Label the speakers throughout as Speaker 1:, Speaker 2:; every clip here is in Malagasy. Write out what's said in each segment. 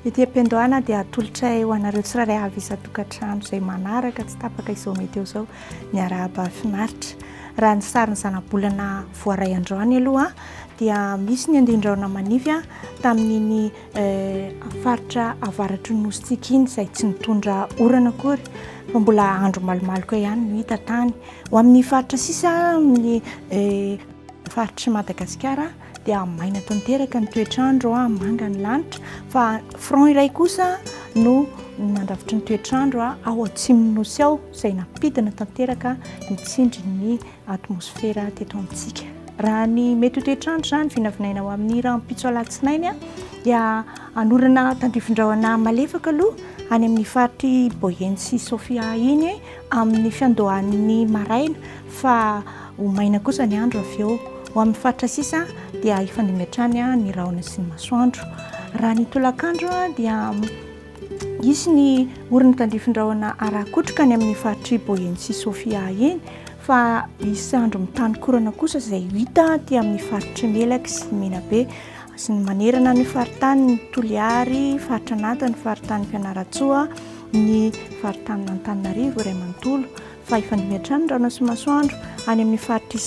Speaker 1: Ity am-piandohana dia atolotra ho anareo tsiraray avy isan-tokantrano izay manaraka tsy tapaka izao meteo izao ny arahaba finaritra. Raha ny sarin'ny zana-bolana voaray androany aloha dia misy ny andin-drahona manify tamin'iny faritra avaratry ny nositsika iny izay tsy nitondra orana akory fa mbola andro malomaloka ihany no hita tany. Ho amin'ny faritra sisa amin'ny faritry Madagasikara dia maina tanteraka ny toetrandro, manga ny lanitra, fa front iray kosa no nandravitry ny toetrandro ao atsimon'ny nosy ao izay nampidina tanteraka mitsindry ny atmosfera teto amintsika. Raha ny mety ho toetrandro izany vinavinaina ao amin'ny rahampitso alatsinainy dia anorana tandrifin-drahona malefaka aloha any amin'ny faritry Boyenne sy Sofia iny amin'ny fiandohan'ny maraina fa ho maina kosa ny andro avy eo. Ho amin'ny faritra sisa dia ifandimby hatrany ny rahona sy ny masoandro. Raha ny tolakandro dia isy ny orana tandrifin-drahona arakotrika ny amin'ny faritry Boyenne sy Sofia iny fa isy andro mitany korana kosa izay hita ty amin'ny faritry Melaky sy Menabe sy ny manerana ny faritany ny Toliary, faritra Nata, ny faritany Fianaratsoa, ny faritany Antananarivo, iray manontolo fa ifandimby hatrany ny rahona sy masoandro any amin'ny faritry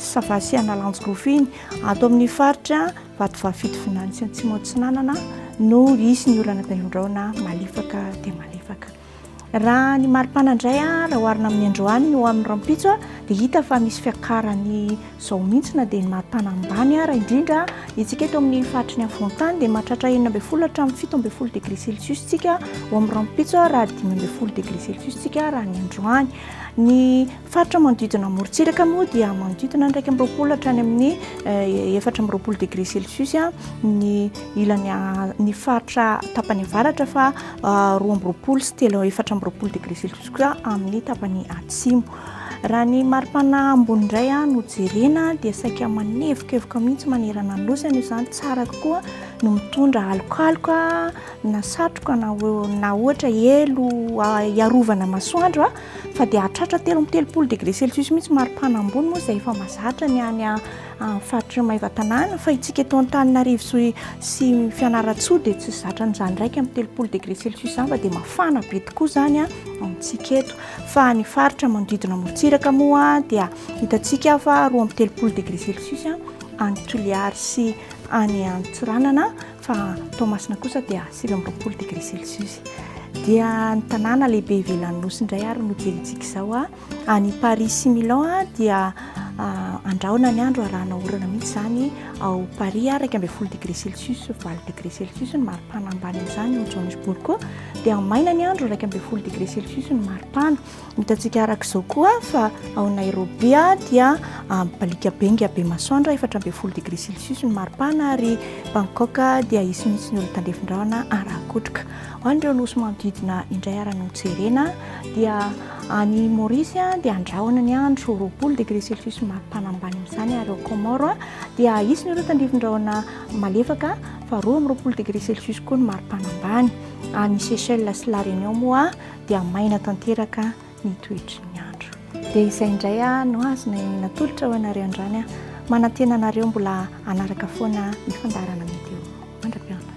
Speaker 1: Savasy Analanjy-Grofiny ato amin'ny faritra Vatovavy Finany sy Atsimo Atsinanana no isy ny orana tandrifin-drahona malefaka dia malefaka. Raha ny maripana indray raha oharina amin'ny androany no amin'ny rahampitso dia hita fa misy fiakarany izao mihitsy na dia ny mahatana ambany raha indrindra itsika eto amin'ny faritry ny afovoan-tany dia mahatratra 12 hatramin'ny 17 degré celsius tsika ho amin'ny rahampitso raha 15 degré celsius tsika raha ny androany. Ny faritra manodidina morontsiraka moa dia manodidina 120 hatrany amin'ny 4 degré celsius ny ilany ny faritra tapany avaratra fa 20 sy 4 degré celsius koa amin'ny tapany atsimo. Raha ny maripana ambony indray no jerena dia saika manevokevoka mihitsy manerana ny nosy io izany tsara kokoa no mitondra alokaloka na satroka na ohatra elo iarovana masoandro fa dia hatratra 13 degré celsius mihitsy maripana ambony moa izay efa mahazatra ny any faritra Maivatanana fa itsika eto Antananarivo sy Fianaratsoa dia tsy zatra n'izany ndraiky amin'ny 13 degré celsius fa dia mafana be tokoa izany amintsika eto. Fa ny faritra manodidina morontsiraka moa dia hitantsika fa 13 degré celsius any Toliary sy any Antsiranana fa Toamasina kosa dia 17 degré celsius. Dia ny tanàna lehibe ivelan'ny nosy indray ary no jerentsika izao any Paris sy Milan dia andrahona ny andro arahana orana mihitsy izany ao Paris 12 degré celsius 4 degré celsius ny maripana ambany amin'izany ao Johannesburg koa dia maina ny andro 12 degré celsius ny maripana. Hitantsika arak'izao koa fa ao Nairobi dia Balika Benga be masoandro 14 degré celsius ny maripana ary Bangkok dia isy mihitsy ny orana tandrifin-drahona arakotrika. Ho an'ireo nosy manodidina indray ara no jerena dia any Maurice dia andrahona ny andro 20 degré celsius maripana ambany amin'izany ary ao Comore dia isy ny orana tandrifin-drahona malefaka fa 20 degré celsius koa ny maripana ambany. Any Seychelles sy La Réunion moa dia maina tanteraka ny toetry ny andro. Dia izay indray no azony natolotra ho anareo androany manantena anareo mbola anaraka foana ny fandarana meteo. Mandra-piona.